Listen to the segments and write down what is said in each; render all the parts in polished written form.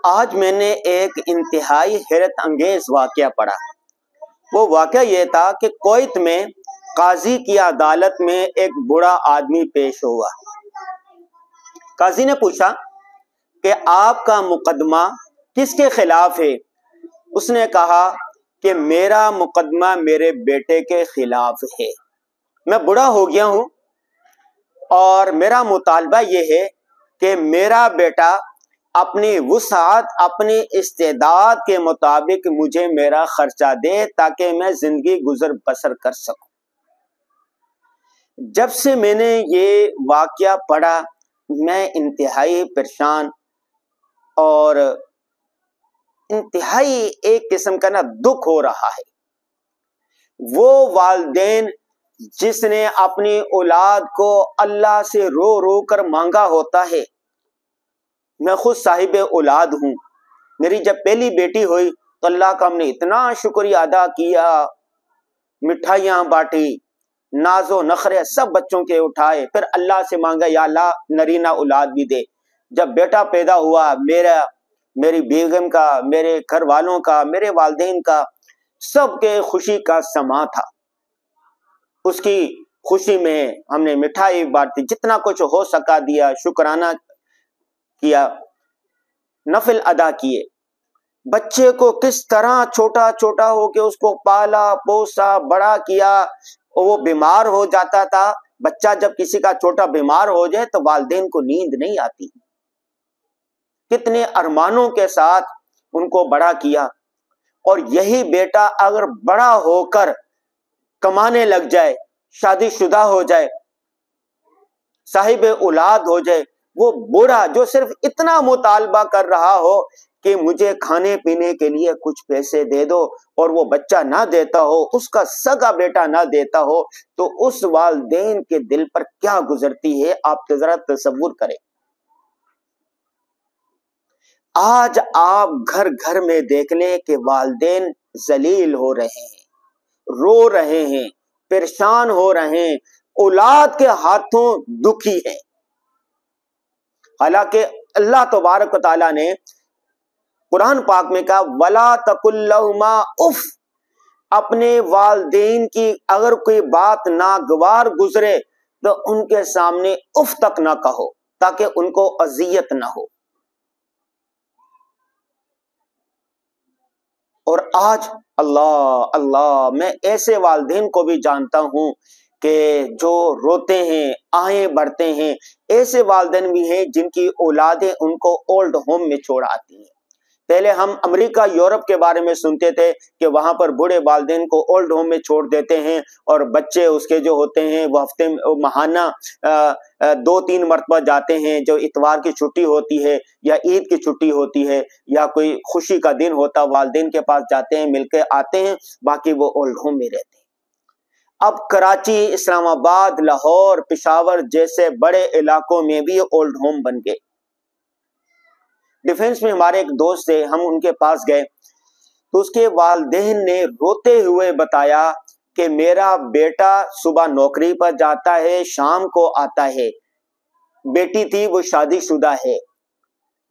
آج میں نے ایک انتہائی حیرت انگیز واقعہ پڑھا۔ وہ واقعہ یہ تھا کہ کویت میں قاضی کی عدالت میں ایک بوڑھا آدمی پیش ہوا۔ قاضی نے پوچھا کہ آپ کا مقدمہ کس کے خلاف ہے؟ اس نے کہا کہ میرا مقدمہ میرے بیٹے کے خلاف ہے۔ میں بوڑھا ہو گیا ہوں اور میرا مطالبہ یہ ہے کہ میرا بیٹا اپنی وسعت، اپنی استعداد کے مطابق مجھے میرا خرچہ دے تاکہ میں زندگی گزر بسر کر سکوں۔ جب سے میں نے یہ واقعہ پڑھا میں انتہائی پریشان اور انتہائی ایک قسم کا دکھ ہو رہا ہے۔ وہ والدین جس نے اپنی اولاد کو اللہ سے رو رو کر مانگا ہوتا ہے۔ میں خود صاحب اولاد ہوں۔ میری جب پہلی بیٹی ہوئی تو اللہ کا ہم نے اتنا شکریہ ادا کیا، مٹھائیاں بانٹی، ناز و نخرے سب بچوں کے اٹھائے، پھر اللہ سے مانگا یا اللہ نرینہ اولاد بھی دے۔ جب بیٹا پیدا ہوا میری بیگم کا، میرے گھر والوں کا، میرے والدین کا، سب کے خوشی کا سما تھا۔ اس کی خوشی میں ہم نے مٹھائی بانٹی، جتنا کچھ ہو سکا دیا، شکرانہ کیا، نفل ادا کیے۔ بچے کو کس طرح چھوٹا چھوٹا ہو کے اس کو پالا پوسا بڑا کیا۔ وہ بیمار ہو جاتا تھا۔ بچہ جب کسی کا چھوٹا بیمار ہو جائے تو والدین کو نیند نہیں آتی۔ کتنے ارمانوں کے ساتھ ان کو بڑا کیا، اور یہی بیٹا اگر بڑا ہو کر کمانے لگ جائے، شادی شدہ ہو جائے، صاحب اولاد ہو جائے، وہ بوڑھا جو صرف اتنا مطالبہ کر رہا ہو کہ مجھے کھانے پینے کے لیے کچھ پیسے دے دو، اور وہ بچہ نہ دیتا ہو، اس کا سگا بیٹا نہ دیتا ہو، تو اس والدین کے دل پر کیا گزرتی ہے آپ ذرا تصور کریں۔ آج آپ گھر گھر میں دیکھ لیں کہ والدین ذلیل ہو رہے ہیں، رو رہے ہیں، پریشان ہو رہے ہیں، اولاد کے ہاتھوں دکھی ہیں۔ حالانکہ اللہ تبارک و تعالیٰ نے قرآن پاک میں کہا وَلَا تَقُلْ لَهُمَا اُف، اپنے والدین کی اگر کوئی بات ناگوار گزرے تو ان کے سامنے اف تک نہ کہو تاکہ ان کو اذیت نہ ہو۔ اور آج اللہ میں ایسے والدین کو بھی جانتا ہوں کہ جو روتے ہیں، آہیں بھرتے ہیں۔ ایسے والدین بھی ہیں جن کی اولادیں ان کو اولڈ ہوم میں چھوڑ آتی ہیں۔ پہلے ہم امریکہ، یورپ کے بارے میں سنتے تھے کہ وہاں پر بوڑھے والدین کو اولڈ ہوم میں چھوڑ دیتے ہیں، اور بچے اس کے جو ہوتے ہیں وہ ہفتے ماہانہ 2-3 مرتبہ جاتے ہیں۔ جو اتوار کی چھٹی ہوتی ہے یا عید کی چھٹی ہوتی ہے یا کوئی خوشی کا دن ہوتا، والدین کے پاس جاتے ہیں، مل کے آتے ہیں، باقی وہ اولڈ ہوم میں رہتے ہیں۔ اب کراچی، اسلام آباد، لاہور، پشاور جیسے بڑے علاقوں میں بھی اولڈ ہوم بن گئے۔ ڈیفنس میں ہمارے ایک دوست تھے، ہم ان کے پاس گئے تو اس کے والدین نے روتے ہوئے بتایا کہ میرا بیٹا صبح نوکری پر جاتا ہے، شام کو آتا ہے۔ بیٹی تھی وہ شادی شدہ ہے،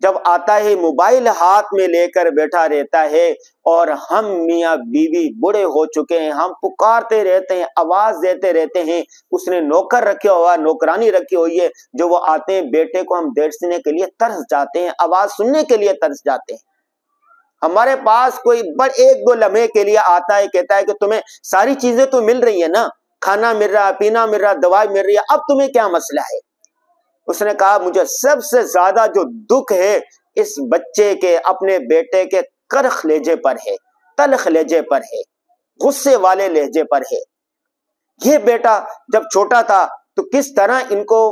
جب آتا ہے موبائل ہاتھ میں لے کر بیٹھا رہتا ہے، اور ہم میاں بیوی بوڑھے ہو چکے ہیں، ہم پکارتے رہتے ہیں، آواز دیتے رہتے ہیں۔ اس نے نوکر رکھا ہوا، نوکرانی رکھی ہوئی ہے، جو وہ آتے ہیں بیٹے کو ہم دیکھنے کے لیے ترس جاتے ہیں، آواز سننے کے لیے ترس جاتے ہیں۔ ہمارے پاس کوئی 1-2 لمحے کے لیے آتا ہے، کہتا ہے کہ تمہیں ساری چیزیں تو مل رہی ہیں نا، کھانا مل رہا ہے، پینا مل رہا ہے، دوائی مل رہی ہے، اب تمہیں کیا مسئلہ ہے؟ اس نے کہا مجھے سب سے زیادہ جو دکھ ہے اس بچے کے، اپنے بیٹے کے کرخ لہجے پر ہے، تلخ لہجے پر ہے، غصے والے لہجے پر ہے۔ یہ بیٹا جب چھوٹا تھا تو کس طرح ان کو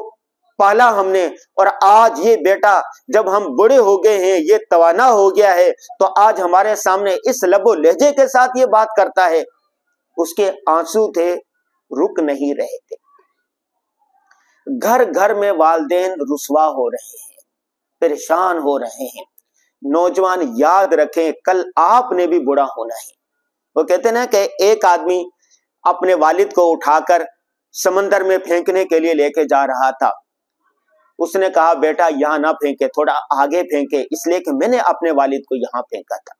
پالا ہم نے، اور آج یہ بیٹا جب ہم بڑے ہو گئے ہیں، یہ توانا ہو گیا ہے، تو آج ہمارے سامنے اس لب و لہجے کے ساتھ یہ بات کرتا ہے۔ اس کے آنسو تھے، رک نہیں رہے تھے۔ گھر گھر میں والدین رسوا ہو رہے ہیں، پریشان ہو رہے ہیں۔ نوجوان یاد رکھیں کل آپ نے بھی بوڑھا ہونا ہے۔ وہ کہتے ہیں نا کہ ایک آدمی اپنے والد کو اٹھا کر سمندر میں پھینکنے کے لیے لے کے جا رہا تھا۔ اس نے کہا بیٹا یہاں نہ پھینکے، تھوڑا آگے پھینکے، اس لیے کہ میں نے اپنے والد کو یہاں پھینکا تھا۔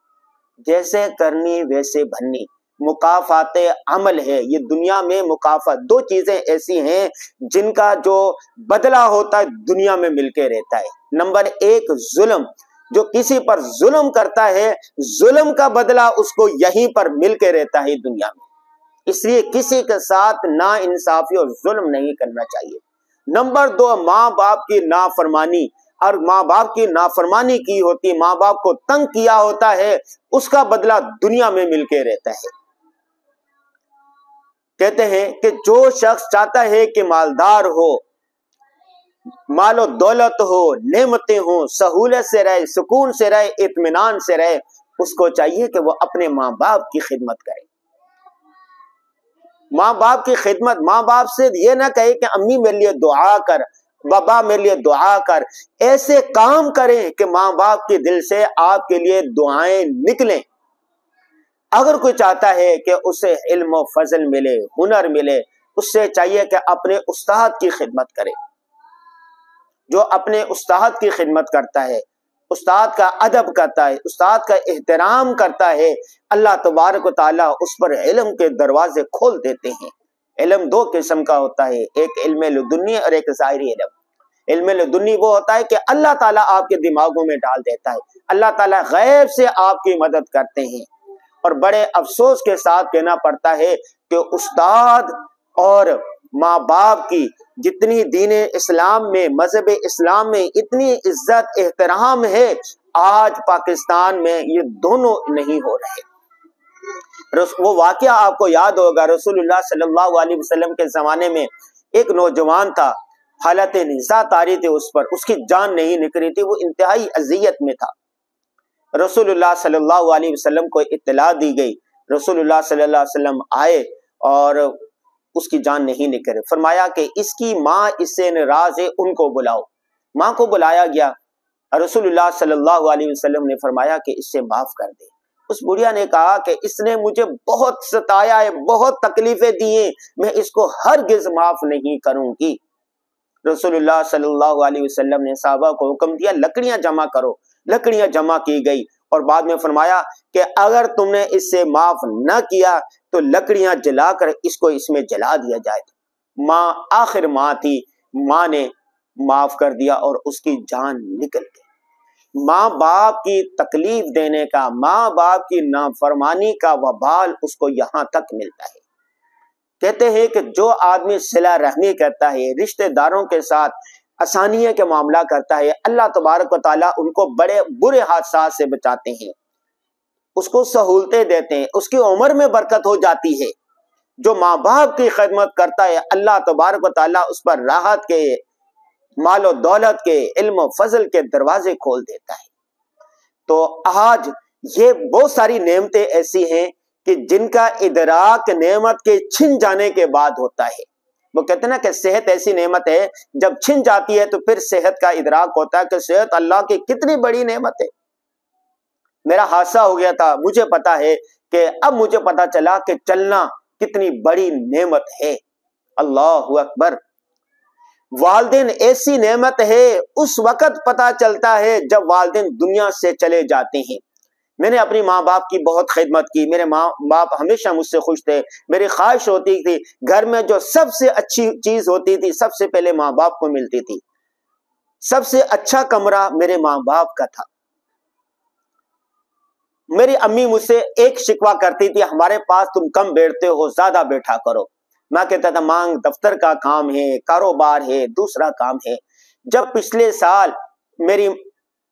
جیسے کرنی ویسے بھرنی، مکافات عمل ہے یہ دنیا میں۔ مکافات دو چیزیں ایسی ہیں جن کا جو بدلہ ہوتا ہے دنیا میں مل کے رہتا ہے۔ نمبر ایک ظلم، جو کسی پر ظلم کرتا ہے ظلم کا بدلہ اس کو یہیں پر مل کے رہتا ہے دنیا میں، اس لیے کسی کے ساتھ نا انصافی اور ظلم نہیں کرنا چاہیے۔ نمبر دو ماں باپ کی نافرمانی، اور ماں باپ کی نافرمانی کی ہوتی، ماں باپ کو تنگ کیا ہوتا ہے، اس کا بدلہ دنیا میں مل کے رہتا ہے۔ کہتے ہیں کہ جو شخص چاہتا ہے کہ مالدار ہو، مال و دولت ہو، نعمتیں ہوں، سہولت سے رہے، سکون سے رہے، اطمینان سے رہے، اس کو چاہیے کہ وہ اپنے ماں باپ کی خدمت کرے۔ ماں باپ کی خدمت، ماں باپ سے یہ نہ کہے کہ امی میرے لیے دعا کر، بابا میرے لیے دعا کر، ایسے کام کریں کہ ماں باپ کے دل سے آپ کے لیے دعائیں نکلیں۔ اگر کوئی چاہتا ہے کہ اسے علم و فضل ملے، ہنر ملے، اس سے چاہیے کہ اپنے استاد کی خدمت کرے۔ جو اپنے استاد کی خدمت کرتا ہے، استاد کا ادب کرتا ہے، استاد کا احترام کرتا ہے، اللہ تبارک و تعالیٰ اس پر علم کے دروازے کھول دیتے ہیں۔ علم دو قسم کا ہوتا ہے، ایک علم لدنی اور ایک ظاہری علم۔ علم لدنی وہ ہوتا ہے کہ اللہ تعالیٰ آپ کے دماغوں میں ڈال دیتا ہے، اللہ تعالیٰ غیب سے آپ کی مدد کرتے ہیں۔ اور بڑے افسوس کے ساتھ کہنا پڑتا ہے کہ استاد اور ماں باپ کی جتنی دین اسلام میں، مذہب اسلام میں اتنی عزت احترام ہے، آج پاکستان میں یہ دونوں نہیں ہو رہے۔ وہ واقعہ آپ کو یاد ہوگا، رسول اللہ صلی اللہ علیہ وسلم کے زمانے میں ایک نوجوان تھا، حالت نزاع طاری تھی اس پر، اس کی جان نہیں نکلی تھی، وہ انتہائی اذیت میں تھا۔ رسول اللہ صلی اللہ علیہ وسلم کو اطلاع دی گئی، رسول اللہ صلی اللہ علیہ وسلم آئے اور اس کی جان نہیں نکلی۔ فرمایا کہ اس کی ماں اس سے ناراض ہے، ان کو بلاؤ۔ ماں کو بلایا گیا، رسول اللہ صلی اللہ علیہ وسلم نے فرمایا کہ اس سے معاف کر دے۔ اس بڑھیا نے کہا کہ اس نے مجھے بہت ستایا ہے، بہت تکلیفیں دی ہیں، میں اس کو ہرگز معاف نہیں کروں گی۔ رسول اللہ صلی اللہ علیہ وسلم نے صحابہ کو حکم دیا لکڑیاں جمع کرو، لکڑیاں جمع کی گئی، اور بعد میں فرمایا کہ اگر تم نے اس سے معاف نہ کیا تو لکڑیاں جلا کر اس کو اس میں جلا دیا جائے۔ ماں آخر ماں تھی، ماں نے معاف کر دیا اور اس کی جان نکل گئی۔ ماں باپ کی تکلیف دینے کا، ماں باپ کی نافرمانی کا وبال اس کو یہاں تک ملتا ہے۔ کہتے ہیں کہ جو آدمی صلہ رحمی کرتا ہے، رشتہ داروں کے ساتھ آسانیوں کے معاملہ کرتا ہے، اللہ تبارک و تعالیٰ ان کو بڑے برے حادثات سے بچاتے ہیں، اس کو سہولتیں دیتے ہیں، اس کی عمر میں برکت ہو جاتی ہے۔ جو ماں باپ کی خدمت کرتا ہے اللہ تبارک و تعالیٰ اس پر راحت کے، مال و دولت کے، علم و فضل کے دروازے کھول دیتا ہے۔ تو آج یہ بہت ساری نعمتیں ایسی ہیں کہ جن کا ادراک نعمت کے چھن جانے کے بعد ہوتا ہے۔ وہ کہتے ہیں نا کہ صحت ایسی نعمت ہے، جب چھن جاتی ہے تو پھر صحت کا ادراک ہوتا ہے کہ صحت اللہ کی کتنی بڑی نعمت ہے۔ میرا حادثہ ہو گیا تھا، مجھے پتا ہے کہ اب مجھے پتا چلا کہ چلنا کتنی بڑی نعمت ہے۔ اللہ اکبر۔ والدین ایسی نعمت ہے، اس وقت پتا چلتا ہے جب والدین دنیا سے چلے جاتے ہیں۔ میں نے اپنی ماں باپ کی بہت خدمت کی، میرے ماں باپ ہمیشہ مجھ سے خوش تھے۔ میری خواہش ہوتی تھی گھر میں جو سب سے اچھی چیز ہوتی تھی سب سے پہلے ماں باپ کو ملتی تھی۔ سب سے اچھا کمرہ میرے ماں باپ کا تھا۔ میری امی مجھ سے ایک شکوہ کرتی تھی، ہمارے پاس تم کم بیٹھتے ہو، زیادہ بیٹھا کرو۔ میں کہتا تھا ماں دفتر کا کام ہے، کاروبار ہے، دوسرا کام ہے۔ جب پچھلے سال میری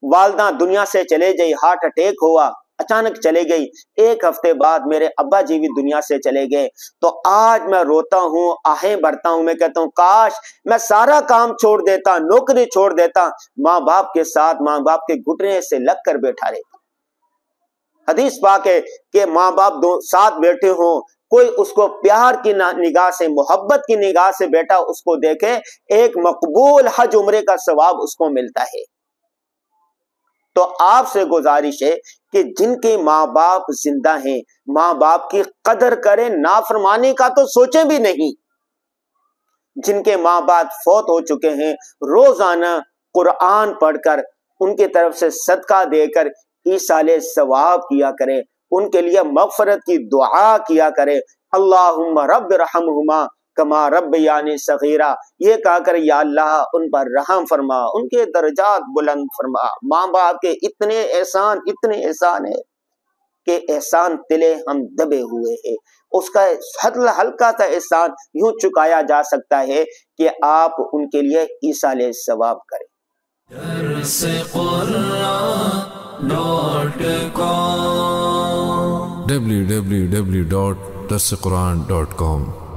والدہ دنیا سے چلے گئی، ہارٹ اٹیک ہوا، اچانک چلے گئی، ایک ہفتے بعد میرے ابا جی بھی دنیا سے چلے گئے، تو آج میں روتا ہوں، آہیں بھرتا ہوں، میں کہتا ہوں کاش میں سارا کام چھوڑ دیتا، نوکری چھوڑ دیتا، ماں باپ کے ساتھ، ماں باپ کے گھٹنے سے لگ کر بیٹھا رہتا۔ حدیث پاک ہے کہ ماں باپ ساتھ بیٹھے ہوں، کوئی اس کو پیار کی نگاہ سے، محبت کی نگاہ سے بیٹا اس کو دیکھے، ایک مقبول حج عمرے کا ثواب اس کو ملتا ہے۔ تو آپ سے گزارش ہے کہ جن کے ماں باپ زندہ ہیں، ماں باپ کی قدر کریں، نافرمانی کا تو سوچیں بھی نہیں۔ جن کے ماں باپ فوت ہو چکے ہیں، روزانہ قرآن پڑھ کر ان کی طرف سے صدقہ دے کر ایصال ثواب کیا کرے، ان کے لیے مغفرت کی دعا کیا کرے، اللہم رب رحمہما کما ربیانی صغیرہ، یہ کہا کر یا اللہ ان پر رحم فرما، ان کے درجات بلند فرما۔ ماں باپ کے اتنے احسان ہے کہ احسان تلے ہم دبے ہوئے ہیں، اس کا ہلکا سا احسان یوں چکایا جا سکتا ہے کہ آپ ان کے لیے ایصال ثواب کریں۔ www.darsequran.com